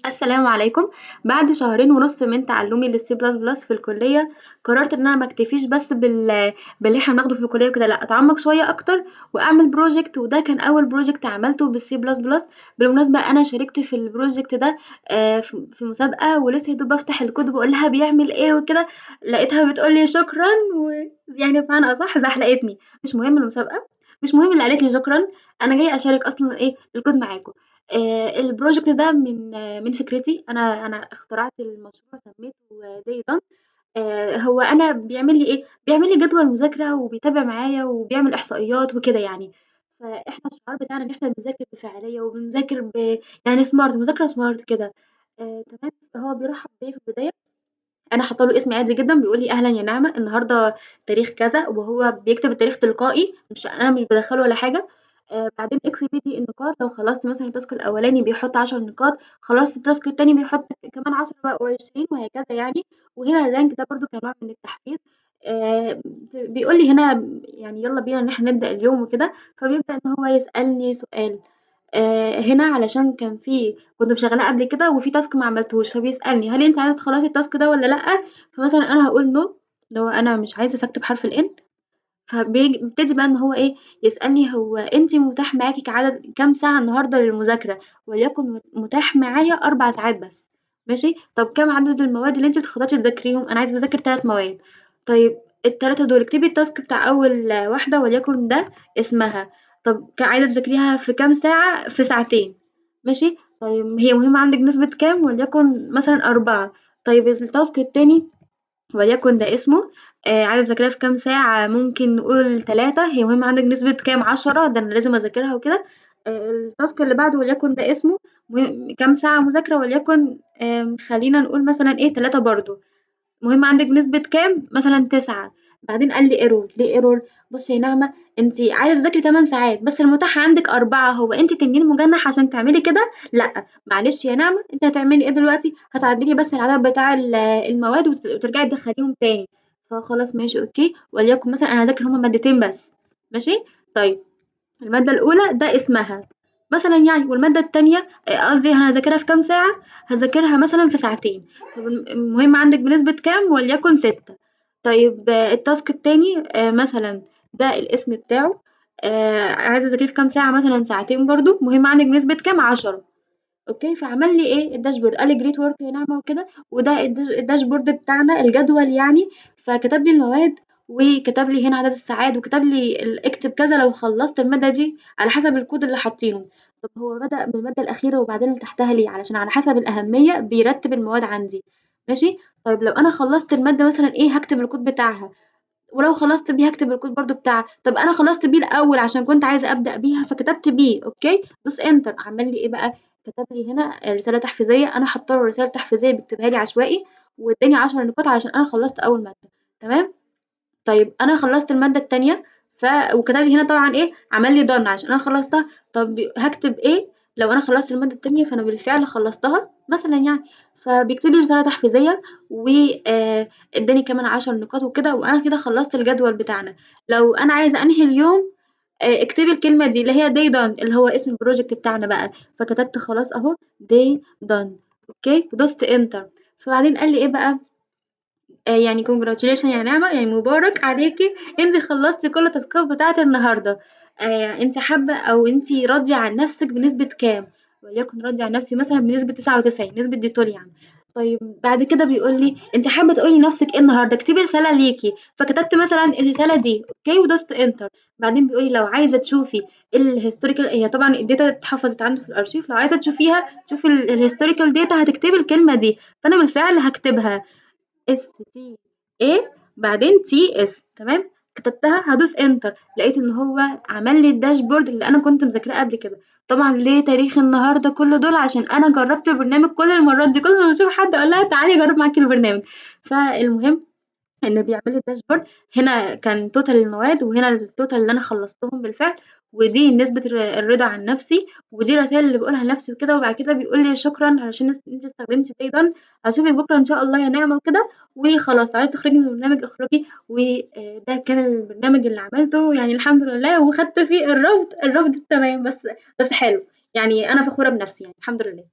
السلام عليكم. بعد شهرين ونص من تعلمي للسي بلس بلس في الكلية، قررت ان انا ما اكتفيش بس باللي احنا بناخده في الكلية وكده، لا اتعمق شوية اكتر واعمل بروجكت. وده كان اول بروجكت عملته بالسي بلس بلس. بالمناسبة انا شاركت في البروجكت ده في مسابقة، ولسه يا دوب بفتح الكود بقول لها بيعمل ايه وكده، لقيتها بتقول لي شكرا. ويعني بمعنى اصح زحلقتني. مش مهم المسابقة، مش مهم اللي قالت لي شكرا، انا جاي اشارك اصلا ايه الكود معاكم. الproject ده من فكرتي، أنا اخترعت المشروع سميته day done. هو أنا بيعمل لي إيه، بيعمل لي جدول مذاكرة وبيتابع معايا وبيعمل إحصائيات وكده يعني. فإحنا الشعار بتاعنا إن إحنا بنذاكر بفاعلية وبنذاكر يعني smart، مذاكرة smart كده. تمام. هو بيرحب بيّا في البداية، أنا حاطة له اسمي عادي جدًا، بيقول لي أهلًا يا نعمة، النهارده تاريخ كذا، وهو بيكتب التاريخ تلقائي، أنا مش بادخّله ولا حاجة. بعدين اكتبي النقاط، لو خلصتِ مثلًا الtask الأولاني بيحط 10 نقاط، خلصتِ الtask التاني بيحط كمان 10 بقوا 20 وهكذا يعني. وهنا الrank ده برضه كنوع من التحفيز. بيقول لي هنا يعني يالّا بينا إن إحنا نبدأ اليوم وكده، فبيبدأ إن هو يسألني سؤال. هنا علشان كنت مشغّلاه قبل كده وفي task ما عملتهوش، فبيسألني هل أنتِ عايزة تخلّصي الtask ده والّا لأ؟ فمثلًا أنا هاقول no، اللي هو أنا مش عايزة، فاكتب حرف الN. بيبتدي بقى إن هو إيه، يسألني هو أنتِ متاح معاكِ كام ساعة النهارده للمذاكرة؟ وليكن متاح معايا 4 ساعات بس، ماشي. طب كام عدد المواد اللي أنتِ بتخططي تذاكريهم؟ أنا عايزة أذاكر 3 مواد. طيب ال3 دول اكتبي الtask بتاع أول واحدة وليكن ده اسمها. طب عايزة تذاكريها في كام ساعة؟ في ساعتين، ماشي. طيب هي مهمة عندِك بنسبة كام؟ وليكن مثلًا 4. طيب الtask التاني وليكن ده اسمه عدد ذاكرها في كام ساعة، ممكن نقول 3. هي مهمة عندِك بنسبة كام؟ 10، ده أنا لازم أذاكرها وكده. الtask اللي بعده وليكن ده اسمه كام ساعة مذاكرة، وليكن خلّينا نقول مثلًا إيه 3 برضه. مهم عندِك بنسبة كام؟ مثلًا 9. بعدين قال لي error. ليه error؟ بُصّي يا نعمة، أنتِ عايزة تذاكري 8 ساعات بس المتاح عندِك 4، هو أنتِ تنين مجنح عشان تعملي كده؟ لأ، معلش يا نعمة، أنتِ هتعملي إيه دلوقتي؟ هتعدّلي بس العدد بتاع المواد وترجعي تدخّليهم تاني. فخلاص ماشي أوكي، وليكن مثلًا أنا هاذاكر هُم مادتين بس، ماشي. طيب المادة الأولى ده اسمها مثلًا يعني، والمادة التانية قصدي أنا هاذاكرها في كام ساعة؟ هاذاكرها مثلًا في ساعتين. طب المهم عندِك بنسبة كام؟ وليكن 6. طيب الtask التاني مثلًا ده الاسم بتاعه، عايزة تذاكريه في كام ساعة؟ مثلًا ساعتين برضه، مهم عندِك بنسبة كام؟ 10. أوكي، فعمل لي إيه الdashboard، قال لي great work يا نعمة وكده. وده الdashboard بتاعنا، الجدول يعني. فكتب لي المواد وكتب لي هنا عدد الساعات وكتب لي اكتب كذا لو خلّصت المادة دي على حسب الكود اللي حاطينه. طب هو بدأ من المادة الأخيرة وبعدين اللي تحتها ليه؟ علشان على حسب الأهمية بيرتّب المواد عندي، ماشي. طيب لو أنا خلّصت المادة مثلًا إيه، هاكتب الكود بتاعها، ولو خلصت بيه هاكتب الكود برضه بتاعها. طب أنا خلصت بيه الأول عشان كنت عايزة أبدأ بيها فكتبت بيه، أوكي، دوس enter. عمل لي إيه بقى، كتب لي هنا رسالة تحفيزية، أنا حاطة له رسالة تحفيزية بيكتبها لي عشوائي، واداني 10 نقاط علشان أنا خلصت أول مادة، تمام. طيب أنا خلّصت المادة التانية وكتب لي هنا طبعًا إيه، عمل لي done عشان أنا خلّصتها. طب هاكتب إيه لو أنا خلّصت المادة التانية فأنا بالفعل خلّصتها مثلًا يعني. فبيكتب لي رسالة تحفيزية و ادّاني كمان 10 نقاط وكده، وأنا كده خلّصت الجدول بتاعنا. لو أنا عايزة أنهي اليوم اكتبي الكلمة دي اللي هي day done اللي هو اسم الproject بتاعنا بقى. فكتبت خلاص أهو day done، أوكي، ودوست enter. فبعدين قال لي إيه بقى، يعني congratulation يا نعمة، يعني مبارك عليكِ، أنتِ خلّصتِ كل التاسكات بتاعة النهارده. أنتِ حابة أو أنتِ راضية عن نفسِك بنسبة كام؟ وليكن راضية عن نفسي مثلًا بنسبة 99، نسبة ديتول يعني. طيب بعد كده بيقول لي أنتِ حابة تقولي لنفسِك إيه النهارده؟ اكتبي رسالة ليكِ. فكتبت مثلًا الرسالة دي، أوكي، ودوست enter. بعدين بيقول لي لو عايزة تشوفي الhistorical، هي طبعًا الdata اتحفظت عنده في الأرشيف، لو عايزة تشوفيها تشوفي الhistorical data هتكتبي الكلمة دي. فأنا بالفعل هاكتبها STA بعدين TS، تمام. كتبتها هادوس enter، لقيت إن هو عمل لي الداشبورد اللي أنا كنت مذاكراه قبل كده. طبعًا ليه تاريخ النهارده كل دول؟ عشان أنا جرّبت البرنامج كل المرات دي، كل ما أشوف حد أقول لها تعالي أجرّب معاكِ البرنامج. فالمهم إنه بيعمل لي dashboard، هنا كان total المواد وهنا الtotal اللي أنا خلّصتهم بالفعل، ودي نسبة الرضا عن نفسي، ودي الرسايل اللي باقولها لنفسي وكده. وبعد كده بيقول لي شكرًا علشان أنتِ استخدمتِ day done، هاشوفِك بكرة إن شاء الله يا نعمة وكده. وخلاص عايزة تخرجي من البرنامج اخرجي. ده كان البرنامج اللي عملته يعني الحمد لله، وخدت فيه الرفض التمام. بس حلو، يعني أنا فخورة بنفسي يعني الحمد لله.